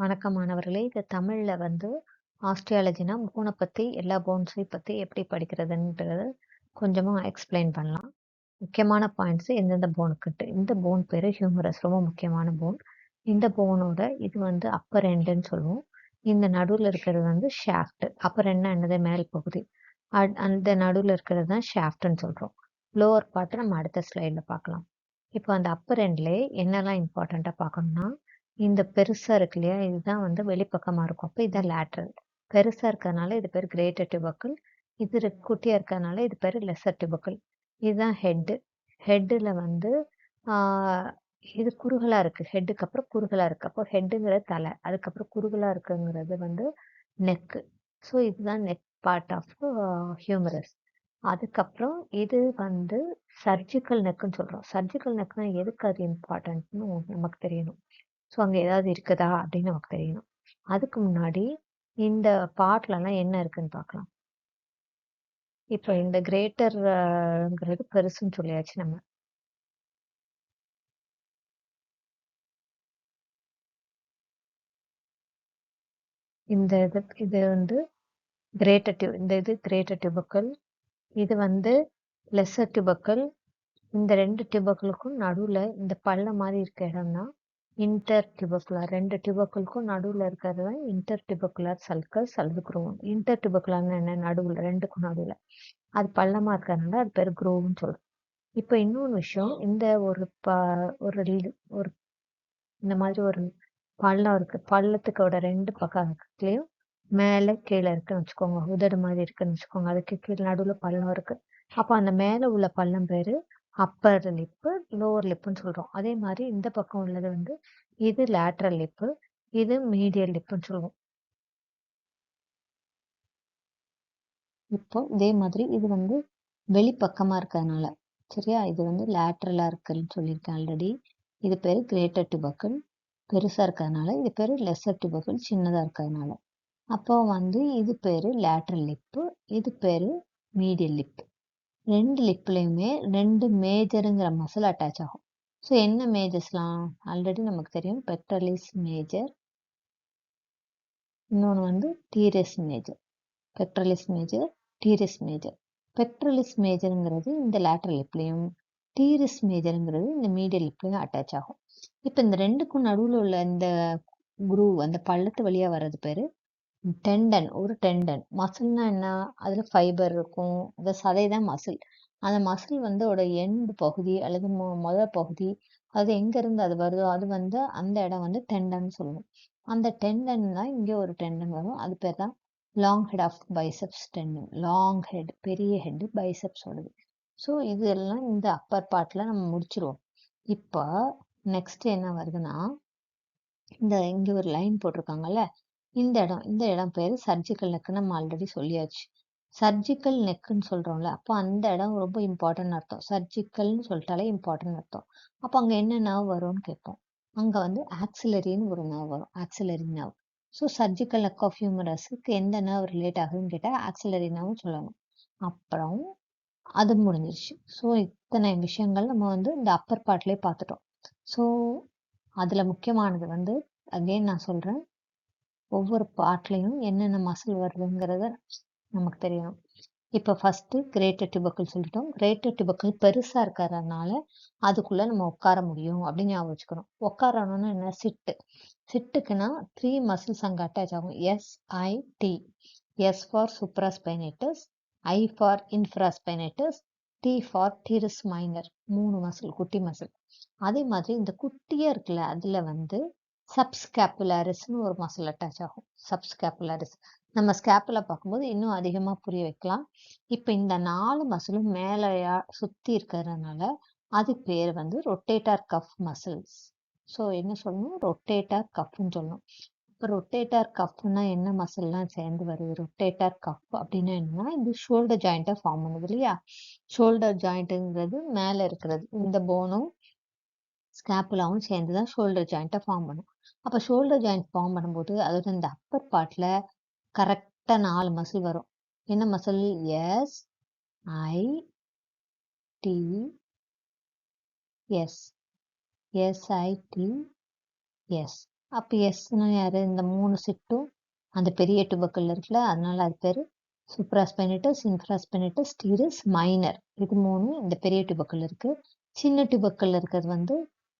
வணக்கம் மாணவர்களே. இது தமிழ்ல வந்து ஆஸ்ட்ரியாலஜினா போனை பத்தி எல்லா போன்ஸையும் பத்தி எப்படி படிக்கிறதுன்றது கொஞ்சமா எக்ஸ்பிளைன் பண்ணலாம். முக்கியமான பாயிண்ட்ஸ் எந்தெந்த போனுக்குன்ட்டு. இந்த போன் பேரு ஹியூமரஸ், ரொம்ப முக்கியமான போன். இந்த போனோட இது வந்து அப்பர் எண்டுன்னு சொல்லுவோம். இந்த நடுவில் இருக்கிறது வந்து ஷாஃப்ட். அப்பர் எண்ட் என்னது மேல் பகுதி. அந்த நடுவில் இருக்கிறது தான் ஷாஃப்ட்னு சொல்றோம். லோவர் பார்ட் நம்ம அடுத்த ஸ்லைட்ல பார்க்கலாம். இப்போ அந்த அப்பர் எண்ட்லேயே என்னெல்லாம் இம்பார்ட்டண்ட்டாக பார்க்கணும்னா, இந்த பெருசா இருக்கு இல்லையா, இதுதான் வந்து வெளிப்பக்கமா இருக்கும். அப்போ இதான் லேட்ரல். பெருசா இருக்கிறதுனால இது பேர் கிரேட்டர் டியூபக்கிள். இது குட்டியா இருக்கிறதுனால இது பேர் லெசர் டியூபக்கிள். இதுதான் ஹெட்டு. ஹெட்டில் வந்து இது குறுகலா இருக்கு. ஹெட்டுக்கு அப்புறம் குறுகலா இருக்கு. அப்போ ஹெட்டுங்கிறது தலை, அதுக்கப்புறம் குறுகலா இருக்குங்கிறது வந்து நெக்கு. ஸோ இதுதான் நெக் பார்ட் ஆஃப் ஹியூமரஸ். அதுக்கப்புறம் இது வந்து சர்ஜிக்கல் நெக்குன்னு சொல்றோம். சர்ஜிக்கல் நெக்னா எதுக்கு அது இம்பார்ட்டன்ட்னு நமக்கு தெரியணும். ஸோ அங்கே ஏதாவது இருக்குதா அப்படின்னு நமக்கு தெரியணும். அதுக்கு முன்னாடி இந்த பார்ட்லலாம் என்ன இருக்குன்னு பார்க்கலாம். இப்போ இந்த கிரேட்டர்ங்கிறது பெருசுன்னு சொல்லியாச்சு நம்ம. இந்த இது வந்து கிரேட்டர் டியூபக்கல். இது வந்து லெசர் டியூபக்கல். இந்த ரெண்டு டியூபக்களுக்கும் நடுவில் இந்த பள்ளம் மாதிரி இருக்க இடம்னா இன்டர் டியூபக்குலர். ரெண்டு டியூபக்களுக்கும் நடுவில் இருக்கிறது தான் இன்டர் டியூபக்குலர் சல்கஸ் அல்லது குரோவன். இன்டர் டியூபக்குலர்னு என்ன, நடுவில், ரெண்டுக்கும் நடுவில் அது பள்ளமாக இருக்கிறதுனால அது பேர் குரோவ்னு சொல்றோம். இப்போ இன்னொன்று விஷயம், இந்த ஒரு ஒரு ஒரு இந்த மாதிரி ஒரு பள்ளம் இருக்கு. பள்ளத்துக்கோட ரெண்டு பக்கத்துலேயும் மேலே கீழே இருக்குன்னு வச்சுக்கோங்க. உதடு மாதிரி இருக்குன்னு வச்சுக்கோங்க. அதுக்கு கீழே நடுவில் பள்ளம் இருக்கு. அப்போ அந்த மேலே உள்ள பள்ளம் பேரு அப்பர் லிப்பு, லோவர் லிப்புன்னு சொல்றோம். அதே மாதிரி இந்த பக்கம் உள்ளது வந்து இது லேட்ரல் லிப்பு, இது மீடியல் லிப்புன்னு சொல்லுவோம். இப்போ இதே மாதிரி இது வந்து வெளிப்பக்கமா இருக்கிறதுனால, சரியா, இது வந்து லேட்ரலா இருக்குன்னு சொல்லியிருக்கேன் ஆல்ரெடி. இது பேரு கிரேட்டர் டியூபக்கிள், பெருசா இருக்கிறதுனால. இது பேரு லெசர் டியூபக்கிள், சின்னதா இருக்கிறதுனால. அப்போ வந்து இது பேரு லேட்ரல் லிப்பு, இது பேரு மீடியல் லிப்பு. ரெண்டு லிப்லையுமே ரெண்டு மேஜருங்கிற மசில் அட்டாச் ஆகும். ஸோ என்ன மேஜர்ஸ்லாம் ஆல்ரெடி நமக்கு தெரியும். பெக்டரலிஸ் மேஜர், இன்னொன்று வந்து teres major. Pectoralis major, teres major. Pectoralis மேஜருங்கிறது இந்த லேட்ரல் லிப்லையும், டீரஸ் மேஜருங்கிறது இந்த மீடியல் லிப்லையும் அட்டாச் ஆகும். இப்போ இந்த ரெண்டுக்கும் நடுவில் உள்ள இந்த குரூவ், அந்த பள்ளத்து வழியாக வர்றது பேர் டெண்டன். ஒரு டெண்டன். மசில்னா என்ன, அதில் ஃபைபர் இருக்கும். அந்த சதை தான் மசில். அந்த மசில் வந்து ஓட எண்டு பகுதி அல்லது முதல் பகுதி, அது எங்கேருந்து அது வருதோ அது வந்து அந்த இடம் வந்து டெண்டன் சொல்லுவோம். அந்த டெண்டன் தான் இங்கே ஒரு டெண்டன் வரும். அது பேர் தான் long head of biceps tendon. Long head, பெரிய ஹெட் பைசெப்ஸோடது. ஸோ இதெல்லாம் இந்த அப்பர் பார்ட்டில் நம்ம முடிச்சிருவோம். இப்போ நெக்ஸ்ட் என்ன வருதுன்னா, இங்கே ஒரு லைன் போட்டிருக்காங்கல்ல, இந்த இடம் பேர் சர்ஜிக்கல் நெக்கு. நம்ம ஆல்ரெடி சொல்லியாச்சு. சர்ஜிக்கல் நெக்குன்னு சொல்றோம்ல, அப்போ அந்த இடம் ரொம்ப இம்பார்ட்டன்ட் அர்த்தம். சர்ஜிக்கல்னு சொல்லிட்டாலே இம்பார்ட்டன்ட் அர்த்தம். அப்போ அங்கே என்ன நர்வ் வரும்னு கேட்போம். அங்கே வந்து ஆக்சிலரின்னு ஒரு நர்வ் வரும், axillary nerve. So surgical neck of ஹியூமரஸுக்கு எந்த நர்வ் ரிலேட் ஆகுதுன்னு கேட்டால் ஆக்சிலரி நர்வ்னு சொல்லணும். அப்புறம் அது முடிஞ்சிருச்சு. ஸோ இத்தனை விஷயங்கள் நம்ம வந்து இந்த அப்பர் பார்ட்லேயே பார்த்துட்டோம். ஸோ அதில் முக்கியமானது வந்து அகெயின் நான் சொல்கிறேன், ஒவ்வொரு பார்ட்லையும் என்னென்ன மசில் வருதுங்கிறத நமக்கு தெரியணும். இப்போ ஃபர்ஸ்ட் கிரேட்டர் டியூபக்கிள் சொல்லிட்டோம். கிரேட்டர் டியூபக்கிள் பெருசா இருக்கிறதுனால அதுக்குள்ள நம்ம உட்கார முடியும் அப்படின்னு ஞாபகம் வச்சுக்கணும். உட்காரணும்னா என்ன, சிட்டு. சிட்டுக்குன்னா 3 மசில்ஸ் அங்கே அட்டாச் ஆகும். SIT. S for supraspinatus, I for infraspinatus, T for teres minor. 3 muscle, குட்டி மசில். அதே மாதிரி இந்த குட்டியா இருக்குல்ல, அதுல வந்து சப்ஸ்கேப்புலாரிஸ்னு ஒரு மசில் அட்டாச் ஆகும். சப்ஸ்கேப்புலாரிஸ் நம்ம ஸ்கேப்புலா பார்க்கும்போது இன்னும் அதிகமாக புரிய வைக்கலாம். இப்போ இந்த 4 மசிலும் மேலேயா சுற்றி இருக்கிறதுனால அது பேர் வந்து ரொட்டேட்டார் கஃப் மசில்ஸ். ஸோ என்ன சொல்லணும், ரொட்டேட்டார் கஃப்னு சொல்லணும். இப்போ ரொட்டேட்டார் கஃப்னா என்ன மசில்லாம் சேர்ந்து வருது? ரொட்டேட்டார் கஃப் அப்படின்னா என்னன்னா, இது ஷோல்டர் ஜாயிண்ட்டை ஃபார்ம் பண்ணுது இல்லையா. ஷோல்டர் ஜாயிண்ட்டுங்கிறது மேலே இருக்கிறது. இந்த போனும் ஸ்கேப்புலாவும் சேர்ந்து தான் ஷோல்டர் ஜாயிண்ட்டை ஃபார்ம் பண்ணும். அப்போ ஷோல்டர் ஜாயிண்ட் ஃபார்ம் பண்ணும்போது அதோட இந்த அப்பர் பார்ட்டில் கரெக்டாக 4 மசில் வரும். என்ன மசில்? SITS. SITS. அப்போ எஸ்னா யார்? இந்த 3 சிட்டும் அந்த பெரிய டுபக்கல் இருக்குல்ல, அதனால அது பேர் சூப்ராஸ்பைனேட்டஸ், இன்ஃப்ராஸ்பைனேட்டஸ், டீரஸ் மைனர். இது 3 இந்த பெரிய டுபக்கல் இருக்கு. சின்ன டுபக்கல் இருக்கிறது வந்து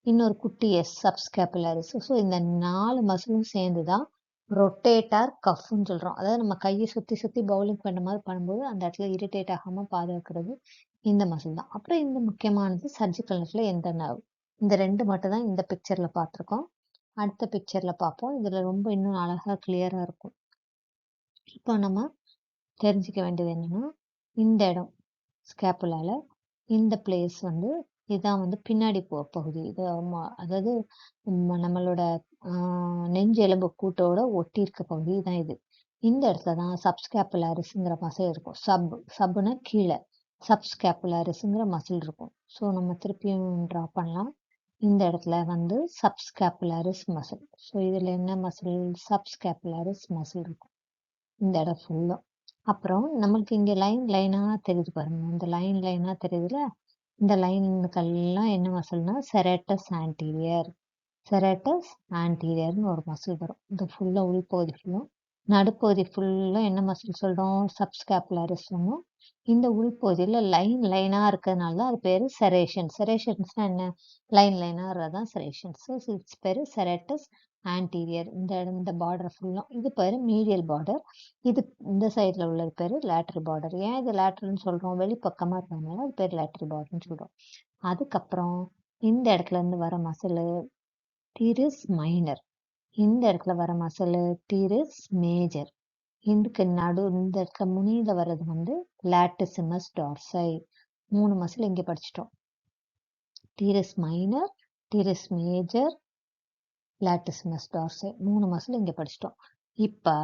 இன்னொரு குட்டி எஸ், சப்ஸ்கேப்புலரிஸ். ஸோ இந்த 4 மசிலும் சேர்ந்து தான் ரொட்டேட்டார் கஃப்னு சொல்கிறோம். அதாவது நம்ம கையை சுற்றி சுற்றி பவுலிங் பண்ணுற மாதிரி பண்ணும்போது அந்த இடத்துல இரிட்டேட் ஆகாமல் பாதுகாக்கிறது இந்த மசில் தான். அப்புறம் இந்த முக்கியமானது சர்ஜிக்கல் நர்வ்ல எந்த நர்வ்? இந்த 2 மட்டும் தான் இந்த பிக்சரில் பார்த்துருக்கோம். அடுத்த பிக்சரில் பார்ப்போம். இதில் ரொம்ப இன்னும் அழகாக கிளியராக இருக்கும். இப்போ நம்ம தெரிஞ்சுக்க வேண்டியது என்னென்னா, இந்த இடம் ஸ்கேப்புலால இந்த பிளேஸ் வந்து இதுதான் வந்து பின்னாடி பகுதி. இது அதாவது நம்மளோட நெஞ்சு எலும்பு கூட்டோட ஒட்டி இருக்க பகுதி தான் இது. இந்த இடத்துல தான் சப்ஸ்கேப்புலாரிஸுங்கிற மசில் இருக்கும். சப்னா கீழே, சப்ஸ்கேப்புலாரிஸுங்கிற மசில் இருக்கும். ஸோ நம்ம திருப்பியும் ட்ரா பண்ணலாம். இந்த இடத்துல வந்து சப்ஸ்கேப்புலாரிஸ் மசில். ஸோ இதில் என்ன மசில்? சப்ஸ்கேப்புலாரிஸ் மசில் இருக்கும் இந்த இடம் ஃபுல்லும். அப்புறம் நம்மளுக்கு இங்கே லைனாக தெரியுது பாருங்க. இந்த லைனாக தெரியுதுல, இந்த லைனுக்கெல்லாம் என்ன மசில்னா செரேட்டஸ் ஆன்டீரியர். செரேட்டஸ் ஆன்டீரியர்னு ஒரு மசில் வரும். இது ஃபுல்லாக உள்பகுதி ஃபுல்லும், நடுப்பகுதி ஃபுல்லாக என்ன மசில் சொல்கிறோம்? சப்ஸ்கேப்புலாரிஸ் சொன்னோம். இந்த உள்பகுதியில் லைனாக இருக்கிறதுனால தான் அது பேர் செரேஷன். செரேஷன்ஸ்னால் என்ன? லைனாக தான் செரேஷன்ஸ். ஸோ இட்ஸ் பேர் செரேட்டஸ் ஆன்டீரியர். இந்த பார்டர் ஃபுல்லும் இது பேர் மீடியல் பார்டர். இது இந்த சைடில் உள்ளது பேர் லேட்ரல் பார்டர். ஏன் இது லேட்ரல்னு சொல்கிறோம்? வெளிப்பக்கமாக இருக்கிறதுனால அது பேர் லேட்ரல் பார்டர்னு சொல்கிறோம். அதுக்கப்புறம் இந்த இடத்துல இருந்து வர மசில் டீரஸ் மைனர். இந்த இடத்துல வர மசில் டீரஸ் மேஜர். இதுக்கு இந்த இடத்துல முனியில் வர்றது வந்து லாட்டிசிமஸ் டார்சை. 3 மசில் இங்கே படிச்சிட்டோம். டீரஸ் மைனர், டீரஸ் மேஜர், லாட்டிசிமஸ் டார்சை. 3 மசில் இங்கே படிச்சிட்டோம். இப்போ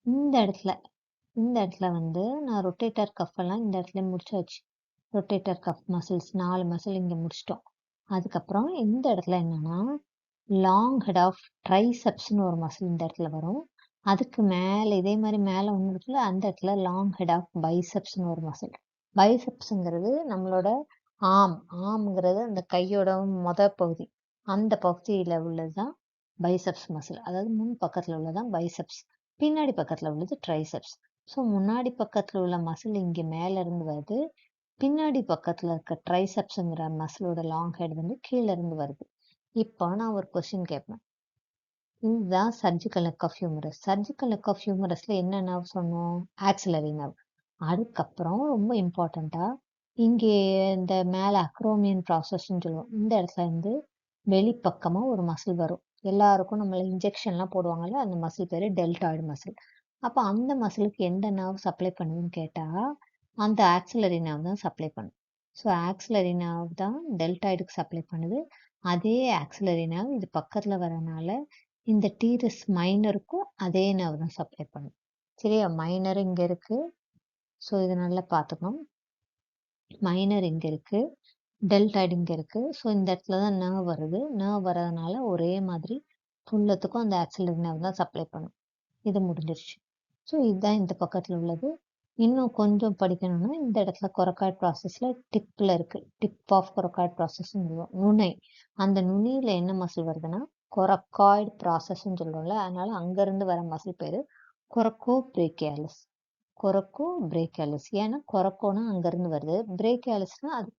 இந்த இடத்துல வந்து நான் ரொட்டேட்டர் கஃப் எல்லாம் இந்த இடத்துல முடிச்சாச்சு. ரொட்டேட்டர் கஃப் மசில்ஸ் 4 மசில் இங்கே முடிச்சிட்டோம். அதுக்கப்புறம் இந்த இடத்துல என்னன்னா லாங் ஹெட் ஆஃப் ட்ரைசெப்ஸ்னு ஒரு மசில் இந்த இடத்துல வரும். அதுக்கு மேலே இதே மாதிரி மேலே ஒன்று இருக்குல்ல, அந்த இடத்துல லாங் ஹெட் ஆஃப் பைசெப்ஸ்னு ஒரு மசில். பைசெப்ஸுங்கிறது நம்மளோட ஆம்ங்கிறது அந்த கையோட பகுதி. அந்த பகுதியில் உள்ளது தான் பைசெப்ஸ் மசில். அதாவது முன் பக்கத்தில் உள்ளதான் பைசெப்ஸ், பின்னாடி பக்கத்தில் உள்ளது ட்ரைசெப்ஸ். ஸோ முன்னாடி பக்கத்தில் உள்ள மசில் இங்கே மேலே இருந்து வருது, பின்னாடி பக்கத்தில் இருக்க ட்ரைசெப்ஸுங்கிற மசிலோட லாங் ஹெட் வந்து கீழே இருந்து வருது. இப்போ நான் ஒரு கொஸ்டின் கேட்பேன். இதுதான் surgical neck of humerus. Surgical neck of ஹியூமரஸ்ல என்ன நர்வ் சொன்னோம்? Axillary nerve. அதுக்கப்புறம் ரொம்ப இம்பார்ட்டண்ட்டாக இங்கே இந்த மேலே அக்ரோமியன் ப்ராசஸ்ன்னு சொல்லுவோம். இந்த இடத்துல இருந்து வெளிப்பக்கமாக ஒரு மசில் வரும். எல்லாருக்கும் நம்மள இன்ஜெக்ஷன்லாம் போடுவாங்கல்ல, அந்த மசில் பேர் டெல்டாய்டு மசில். அப்போ அந்த மசிலுக்கு எந்த நர்வ் சப்ளை பண்ணுதுன்னு கேட்டால் அந்த ஆக்சிலரி நர்வ் தான் சப்ளை பண்ணும். ஸோ ஆக்சிலரி நர்வ் தான் டெல்டாய்டுக்கு சப்ளை பண்ணுது. அதே ஆக்சிலரி நர்வ் இது பக்கத்தில் வரனால இந்த டீரஸ் மைனருக்கும் அதே நர்வ் தான் சப்ளை பண்ணும். சரியா? மைனர் இங்கே இருக்குது. ஸோ இது நல்லா பார்த்துக்கணும். மைனர் இங்கே இருக்குது, டெல்டாய்டு இங்கே இருக்குது. ஸோ இந்த இடத்துல தான் நர்வ் வருது. நர்வ் வர்றதுனால ஒரே மாதிரி ஃபுல்லத்துக்கும் அந்த ஆக்சிலரி நர்வ் தான் சப்ளை பண்ணும். இது முடிஞ்சிருச்சு. ஸோ இதுதான் இந்த பக்கத்தில் உள்ளது. இன்னும் கொஞ்சம் படிக்கணும்னா இந்த இடத்துல கொரக்காய்ட் ப்ராசஸில் டிப்பில் இருக்குது. டிப் ஆஃப் கொரக்காய்ட் ப்ராசஸ்ன்னு சொல்லுவோம். நுனை. அந்த நுனியில் என்ன மசில் வருதுன்னா கொரக்காய்டு ப்ராசஸ்ன்னு சொல்கிறோம்ல, அதனால அங்கேருந்து வர மசில் பேர் கொரக்கோ பிரேக்கியாலிஸ். கொரக்கோ பிரேக்கியாலிஸ். ஏன்னா கொரக்கோனா அங்கேருந்து வருது, பிரேக்கியாலிஸ்னால் அது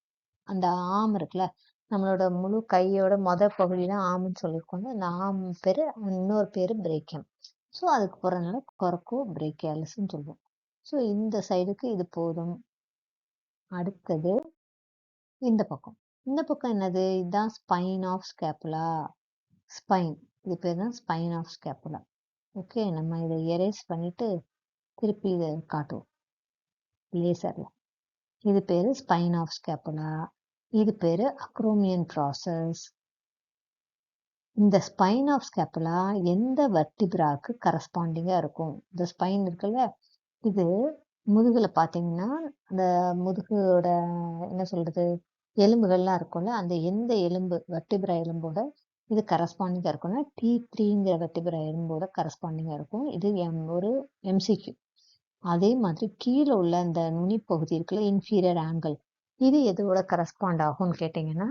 அந்த ஆம் இருக்குல்ல, நம்மளோட முழு கையோட பகுதியில் ஆம்னு சொல்லியிருக்கோங்க. அந்த ஆம் பேர், இன்னொரு பேர் பிரேக்கியம். ஸோ அதுக்கு போகிறதுனால கொரக்கோ பிரேக்கியாலிஸ்ன்னு சொல்லுவோம். ஸோ இந்த சைடுக்கு இது போதும். அடுத்தது இந்த பக்கம். இந்த பக்கம் என்னது? இதுதான் ஸ்பைன் ஆஃப் ஸ்கேப்புலா. ஸ்பைன், இது பேர் தான் ஸ்பைன் ஆஃப் ஸ்கேப்புலா. ஓகே, நம்ம இதை எரேஸ் பண்ணிட்டு திருப்பி இதை காட்டுவோம் லேசரில். இது பேர் ஸ்பைன் ஆஃப் ஸ்கேப்புலா. இது பேர் அக்ரோமியன் ப்ராசஸ். இந்த ஸ்பைன் ஆஃப் ஸ்கேப்புலா எந்த வெர்டிபிராக்கு கரஸ்பாண்டிங்காக இருக்கும்? இந்த ஸ்பைன் இருக்குல்ல, இது முதுகில் பார்த்தீங்கன்னா அந்த முதுகோட என்ன சொல்கிறது, எலும்புகள்லாம் இருக்கும்ல, அந்த எந்த எலும்பு வெர்டிபிரா எலும்போட இது கரஸ்பாண்டிங்காக இருக்கும்னா T3ங்கிற வெர்டிபிரா எலும்போட கரஸ்பாண்டிங்காக இருக்கும். இது ஒரு MCQ. அதே மாதிரி கீழே உள்ள அந்த நுனிப்பகுதி இருக்குல்ல, இன்ஃபீரியர் ஆங்கிள், இது எதோட கரஸ்பாண்ட் ஆகும்னு கேட்டிங்கன்னா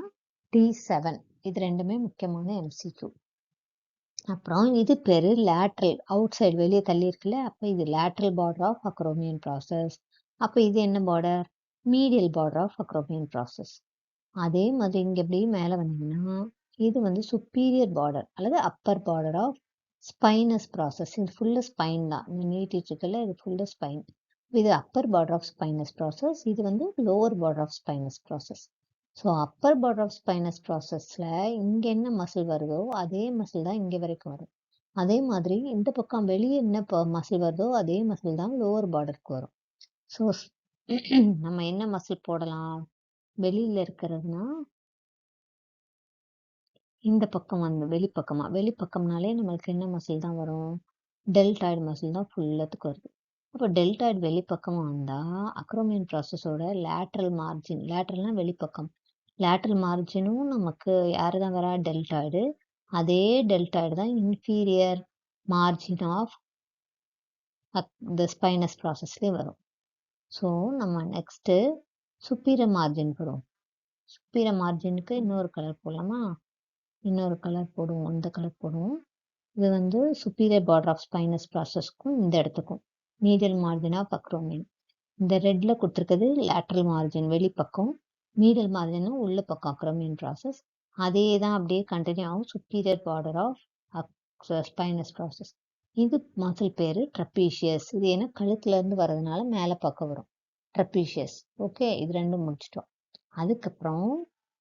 T7. இது ரெண்டுமே முக்கியமான MCQ. அப்புறம் இது பேரு லேட்ரல் அவுட் சைடு வெளியே தள்ளி இருக்குல்ல, அப்போ இது lateral border of acromion process. அப்போ இது என்ன border? Medial border of acromion process. அதே மாதிரி இங்கே எப்படி மேலே வந்தீங்கன்னா இது வந்து சுப்பீரியர் பார்டர் அல்லது upper border of spinous process. இது ஃபுல்லாக ஸ்பைன் தான், இந்த நீட்டிட்டு இருக்குல்ல இது ஃபுல்லாக ஸ்பைன். இது upper border of spinous process, இது வந்து lower border of spinous process. So upper border of spinous ப்ராசஸில் இங்கே என்ன மசில் வருதோ அதே மசில் தான் இங்கே வரைக்கும் வரும். அதே மாதிரி இந்த பக்கம் வெளியே என்ன மசில் வருதோ அதே மசில் தான் லோவர் பார்டருக்கு வரும். ஸோ நம்ம என்ன மசில் போடலாம்? வெளியில் இருக்கிறதுனா இந்த பக்கம் வந்து வெளிப்பக்கம்னாலே நம்மளுக்கு என்ன மசில் தான் வரும்? டெல்டாய்டு மசில் தான் ஃபுல்லத்துக்கு வருது. அப்போ டெல்டாய்டு வெளிப்பக்கமாக வந்தால் அக்ரோமியன் ப்ராசஸோட லேட்ரல் மார்ஜின், லேட்ரல்னா வெளிப்பக்கம், லேட்ரல் மார்ஜினும் நமக்கு யார் தான் வரா? டெல்டாய்டு. அதே டெல்டாய்டு தான் inferior margin of the spinous ப்ராசஸ்லேயே வரும். ஸோ நம்ம நெக்ஸ்ட்டு சுப்பீரியர் மார்ஜின் போடுவோம். சுப்பீரியர் மார்ஜினுக்கு இன்னொரு கலர் போடலாமா? இன்னொரு கலர் போடுவோம், இந்த கலர் போடுவோம். இது வந்து சுப்பீரியர் பார்டர் ஆஃப் ஸ்பைனஸ் ப்ராசஸ்க்கும் இந்த இடத்துக்கும் மீடியல் மார்ஜின் ஆஃப் அக்ரோமியன். இந்த ரெட்டில் கொடுத்துருக்குது லேட்ரல் மார்ஜின் வெளிப்பக்கம், மீடியல் மார்ஜின் உள்ள பக்கம் அக்ரோமியன் ப்ராசஸ். அதே தான் அப்படியே கண்டினியூ ஆகும் superior border of spinous process. இது மசில் பேர் ட்ரப்பீஷியஸ். இது ஏன்னா கழுத்துலேருந்து வர்றதுனால மேலே பக்கம் வரும், ட்ரப்பீஷியஸ். ஓகே, இது ரெண்டும் முடிச்சிட்டோம். அதுக்கப்புறம்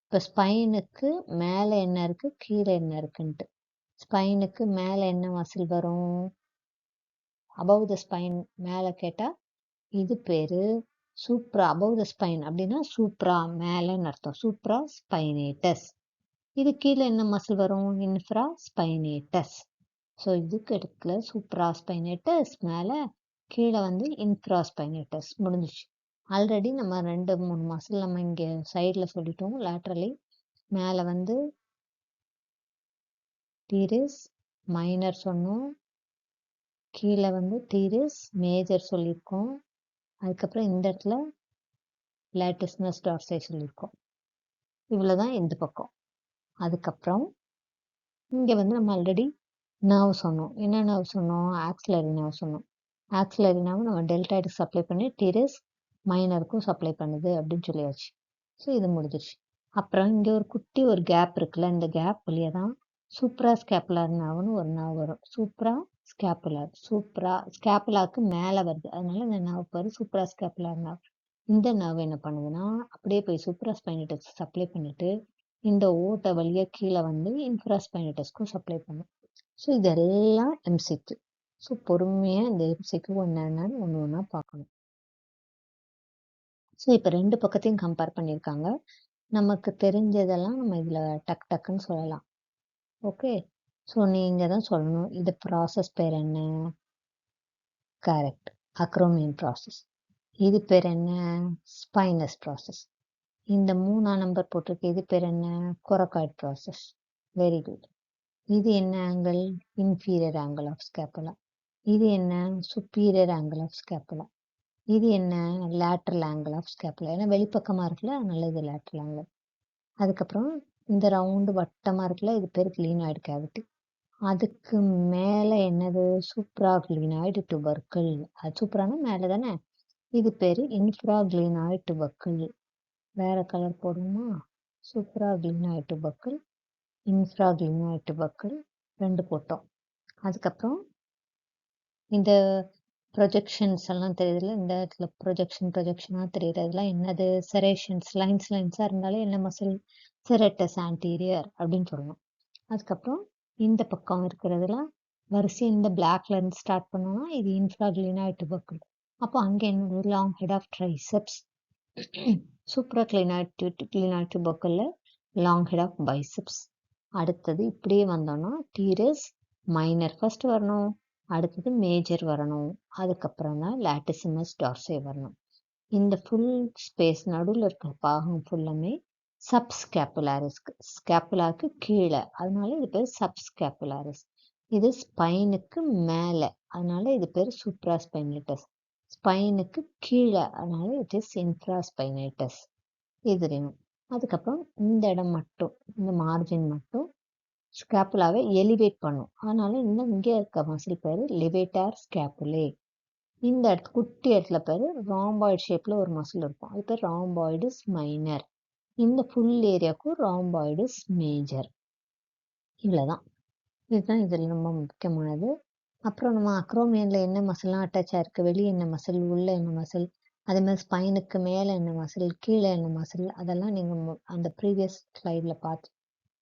இப்போ ஸ்பைனுக்கு மேலே என்ன இருக்குது, கீழே என்ன இருக்குன்ட்டு. ஸ்பைனுக்கு மேலே என்ன மசில் வரும்? அபவ் த ஸ்பைன் மேலே கேட்டால் இது பேர் சூப்ரா. அபவ் த ஸ்பைன் அப்படின்னா சூப்ரா, மேலேன்னு அர்த்தம். சூப்ரா ஸ்பைனேட்டஸ். இது கீழே என்ன மசில் வரும்? Infra spinatus. ஸோ இதுக்கு இடத்துல சூப்ரா ஸ்பைனேட்டஸ், மேலே கீழே வந்து இன்ஃப்ரா ஸ்பைனேட்டஸ். முடிஞ்சிச்சு. ஆல்ரெடி நம்ம 2-3 மசில் நம்ம இங்கே சைடில் சொல்லிட்டோம். லேட்ரலி மேலே வந்து டீரிஸ் மைனர் சொன்னோம், கீழே வந்து டீரிஸ் மேஜர் சொல்லியிருக்கோம். அதுக்கப்புறம் இந்த இடத்துல லேட்டிஸ்மஸ் டார்சை சொல்லியிருக்கோம். இவ்வளோதான் இந்த பக்கம். அதுக்கப்புறம் இங்கே வந்து நம்ம ஆல்ரெடி நர்வ் சொன்னோம். என்ன நர்வ் சொன்னோம்? ஆக்சிலரி நர்வ் சொன்னோம். ஆக்சிலரி நர்வ் நம்ம டெல்டாய்டுக்கு சப்ளை பண்ணி டீரிஸ் மைனருக்கும் சப்ளை பண்ணுது அப்படின்னு சொல்லியாச்சு. ஸோ இது முடிஞ்சிருச்சு. அப்புறம் இங்கே ஒரு குட்டி ஒரு கேப் இருக்குல்ல, இந்த கேப் வழியாக தான் சூப்ரா ஸ்கேப்புலர் நர்வ்னு ஒரு நர்வ் வரும். சூப்ரா ஸ்கேப்புலாக்கு மேலே வருது, அதனால இந்த நர்வ் பேர் சூப்ரா ஸ்கேப்புலர் நர்வ். இந்த நர்வ் என்ன பண்ணுதுன்னா அப்படியே போய் சூப்ரா ஸ்பைனேட்டஸ் சப்ளை பண்ணிட்டு இந்த ஓட்டை வழியாக கீழே வந்து இன்ஃப்ரா ஸ்பைனேட்டஸ்க்கும் சப்ளை பண்ணும். ஸோ இதெல்லாம் எம்சிக்கு. ஸோ பொறுமையாக இந்த எம்சிக்கு என்னென்னு ஒன்று ஒன்றா பார்க்கணும். ஸோ இப்போ 2 பக்கத்தையும் கம்பேர் பண்ணியிருக்காங்க. நமக்கு தெரிஞ்சதெல்லாம் நம்ம இதில் டக் டக்குன்னு சொல்லலாம். ஓகே, ஸோ நீங்கள் தான் சொல்லணும் இது ப்ராசஸ் பேர் என்ன. Correct, acromion process. இது பேர் என்ன? Spinous process. இந்த 3ஆம் நம்பர் போட்டிருக்கு, இது பேர் என்ன? Coracoid process. Very good. இது என்ன angle? Inferior angle of scapula. இது என்ன? Superior angle of scapula. இது என்ன? Lateral angle of scapula. ஏன்னா வெளிப்பக்கமாக இருக்குல்ல, அதனால இது லேட்ரல் ஆங்கிள். அதுக்கப்புறம் இந்த ரவுண்டு வட்டமாக இருக்குல்ல, இது பேர் கிளீனாய்டு கேவிட்டி. அதுக்கு மேலே என்னது? சூப்ரா கிளீனாய்டு டுபர்க்கிள். அது சூப்பரான மேலே தானே. இது பேர் இன்ஃப்ரா கிளீனாய்டு டுபர்க்கிள். வேறு கலர் போடுமா? சூப்ரா கிளீனாய்டு டுபர்க்கிள், இன்ஃப்ரா கிளீனாய்டு டுபர்க்கிள் 2 போட்டோம். அதுக்கப்புறம் இந்த ப்ரொஜெக்ஷன்ஸ் எல்லாம் தெரியுதுல்ல, இந்த இடத்துல ப்ரொஜெக்ஷனாக தெரியுறதுலாம் என்னது? செரேஷன்ஸ். லைன்ஸாக இருந்தாலே என்ன மசில்? செரட்டஸ் ஆன்டீரியர் அப்படின்னு சொல்லணும். அதுக்கப்புறம் இந்த பக்கம் இருக்கிறதுலாம் வரிசை இந்த பிளாக்ல இருந்து ஸ்டார்ட் பண்ணோம்னா இது இன்ஃப்ராக்ளினாய்டு டுபர்க்கிள். அப்போ அங்கே என்னது? Long head of triceps. Supra glenoid டுபர்க்கிளில் லாங் ஹெட் ஆஃப் பைசெப்ஸ். அடுத்தது இப்படியே வந்தோம்னா டீரஸ் மைனர் ஃபர்ஸ்ட் வரணும், அடுத்தது மேஜர் வரணும், அதுக்கப்புறம் தான் லாட்டிசிமஸ் டார்சே வரணும். இந்த ஃபுல் ஸ்பேஸ் நடுவில் இருக்கிற பாகம் ஃபுல்லாமே சப்ஸ்கேப்புலாரிஸ்க்கு, ஸ்கேப்புலாருக்கு கீழே, அதனால இது பேர் சப்ஸ்கேப்புலாரிஸ். இது ஸ்பைனுக்கு மேலே, அதனால இது பேர் சூப்ரா ஸ்பைனேட்டஸ். ஸ்பைனுக்கு கீழே, அதனால இட் இஸ் இன்ஃப்ரா ஸ்பைனேட்டஸ். இது தெரியும். அதுக்கப்புறம் இந்த இடம் மட்டும், இந்த மார்ஜின் மட்டும் ஸ்கேப்புலாவை எலிவேட் பண்ணும். அதனால இன்னும் இங்கே இருக்க மசில் பேர் லெவேட்டார் ஸ்கேப்புலே. இந்த இடத்து குட்டி இடத்துல பேர் ராம்பாய்டு ஷேப்பில் ஒரு மசில் இருக்கும், அது பேர் ராம்பாய்டுஸ் மைனர். இந்த ஃபுல் ஏரியாவுக்கும் ராம்பாய்டுஸ் மேஜர். இவ்வளோதான். இதுதான் இதில் ரொம்ப முக்கியமானது. அப்புறம் நம்ம அக்ரோமியனில் என்ன மசில்லாம் அட்டாச் ஆயிருக்கு, வெளியே என்ன மசில், உள்ளே என்ன மசில், அதே மாதிரி ஸ்பைனுக்கு மேலே என்ன மசில், கீழே என்ன மசில், அதெல்லாம் நீங்கள் அந்த ப்ரீவியஸ் ஸ்லைடில் பார்த்து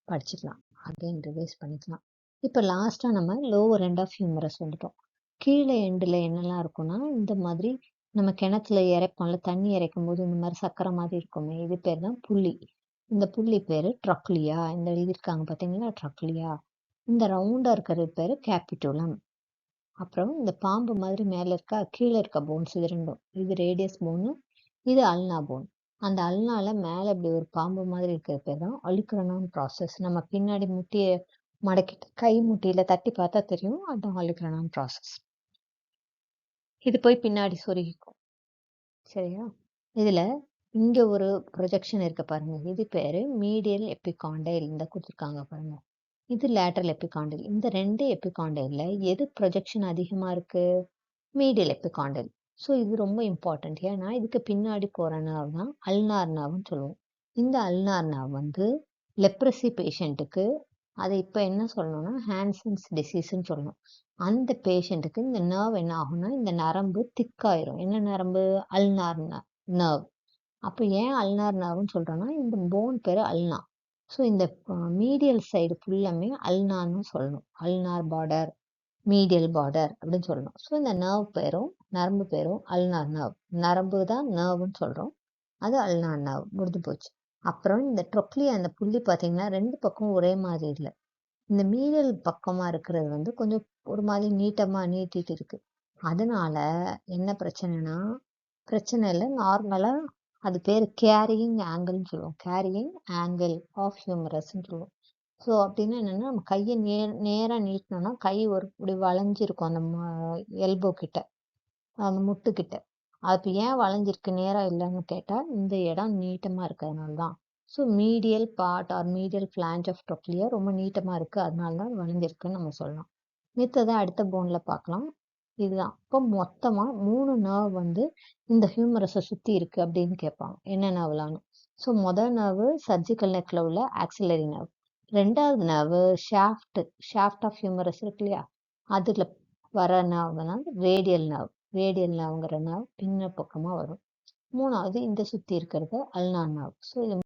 படிச்சுக்கலாம், அகைன் ரிவைஸ் பண்ணிக்கலாம். இப்போ லாஸ்ட்டாக நம்ம லோவர் எண்ட் ஆஃப் ஹியூமரஸ் வந்துட்டோம். கீழே எண்டில் என்னெல்லாம் இருக்குன்னா, இந்த மாதிரி நம்ம கிணத்துல இறைப்போம்ல, தண்ணி இறைக்கும் போது இந்த மாதிரி சக்கரை மாதிரி இருக்குமே, இது பேர் தான் புள்ளி. இந்த புள்ளி பேர் ட்ரக்லியா. இந்த எழுதியிருக்காங்க பார்த்தீங்களா, ட்ரக்லியா. இந்த ரவுண்டாக இருக்கிறது பேர் கேபிட்டுலம். அப்புறம் இந்த பாம்பு மாதிரி மேலே இருக்கா, கீழே இருக்க போன்ஸ் இது ரெண்டும், இது ரேடியஸ் போனு, இது அல்னா போன். அந்த அல்னால மேலே இப்படி ஒரு பாம்பு மாதிரி இருக்கிற பேர் தான் ஆலிக்ரனான் ப்ராசஸ். நம்ம பின்னாடி முட்டியை மடக்கிட்டு கை முட்டியில் தட்டி பார்த்தா தெரியும், அதுதான் ஆலிக்ரனான் ப்ராசஸ். இது போய் பின்னாடி சொருகிக்கும். சரியா? இதில் இங்கே ஒரு ப்ரொஜெக்ஷன் இருக்க பாருங்க, இது பேர் மீடியல் எபிகாண்டைல். இந்த கொடுத்துருக்காங்க பாருங்க, இது லேட்டரல் எபிகாண்டைல். இந்த ரெண்டு எபிகாண்டைலில் எது ப்ரொஜெக்ஷன் அதிகமாக இருக்குது? Medial epicondyle. ஸோ இது ரொம்ப இம்பார்ட்டண்ட். ஏன்னா இதுக்கு பின்னாடி போகிற நர்வ் தான் அல்னார் நர்வ்னு சொல்லுவோம். இந்த அல்னார் நர்வ் வந்து லெப்ரசி பேஷண்ட்டுக்கு, அதை இப்போ என்ன சொல்லணும்னா ஹான்சன்ஸ் டிசீஸ்ன்னு சொல்லணும். அந்த பேஷண்ட்டுக்கு இந்த நர்வ் என்ன ஆகும்னா, இந்த நரம்பு திக்காயிரும். என்ன நரம்பு? Ulnar nerve. அப்போ ஏன் அல்னார் நர்வ்னு சொல்கிறோன்னா, இந்த போன் பேர் அல்னா. ஸோ இந்த மீடியல் சைடு ஃபுல்லாமே அல்னான்னு சொல்லணும். அல்னார் பார்டர், மீடியல் பார்டர் அப்படின்னு சொல்லணும். ஸோ இந்த நர்வ் பேரும் நரம்பு பேரும் அல்னார் நர்வ். நரம்பு தான் நர்வ்னு சொல்கிறோம், அது அல்னார் நர்வ். முடிஞ்சு போச்சு. அப்புறம் இந்த ட்ரொக்லியா, அந்த புள்ளி பார்த்தீங்கன்னா ரெண்டு பக்கம் ஒரே மாதிரி இல்லை. இந்த மீடியல் பக்கமாக இருக்கிறது வந்து கொஞ்சம் ஒரு மாதிரி நீட்டமாக நீட்டிட்டு இருக்கு. அதனால என்ன பிரச்சனைனா, பிரச்சனை இல்லை, நார்மலாக அது பேர் கேரியிங் ஆங்கிள்னு சொல்லுவோம். கேரியிங் ஆங்கிள் ஆஃப் ஹியூமரஸ்ன்னு சொல்லுவோம். ஸோ அப்படின்னா என்னென்னா, நம்ம கையை நேராக நீட்டினோன்னா கை ஒரு இப்படி வளைஞ்சிருக்கும் அந்த எல்போ கிட்ட, அந்த முட்டுக்கிட்ட. அது ஏன் வளைஞ்சிருக்கு, நேராக இல்லைன்னு கேட்டால், இந்த இடம் நீட்டமாக இருக்கிறதுனால தான். So medial part or medial flange of trochlea ரொம்ப நீட்டமாக இருக்குது, அதனால தான் வளைஞ்சிருக்குன்னு நம்ம சொல்லலாம். மித்ததை அடுத்த போனில் பார்க்கலாம். இதுதான். இப்போ மொத்தமாக 3 நர்வ் வந்து இந்த ஹியூமரஸை சுற்றி இருக்குது அப்படின்னு கேட்பாங்க, என்ன நர்வ்லான்னு. ஸோ முதல் நர்வு சர்ஜிக்கல் நெக்கில் உள்ள ஆக்சிலரி நர்வ். ரெண்டாவது நர்வு ஷாஃப்ட் ஆஃப் ஹியூமரஸ் இருக்கு இல்லையா, அதில் வர நர்வ் தான் ரேடியல் நர்வ். ரேடியல் நர்வ்ங்கிற நர்வ் பின்ன பக்கமாக வரும். மூணாவது இந்த சுற்றி இருக்கிறது அல்னார் நர்வ். ஸோ இது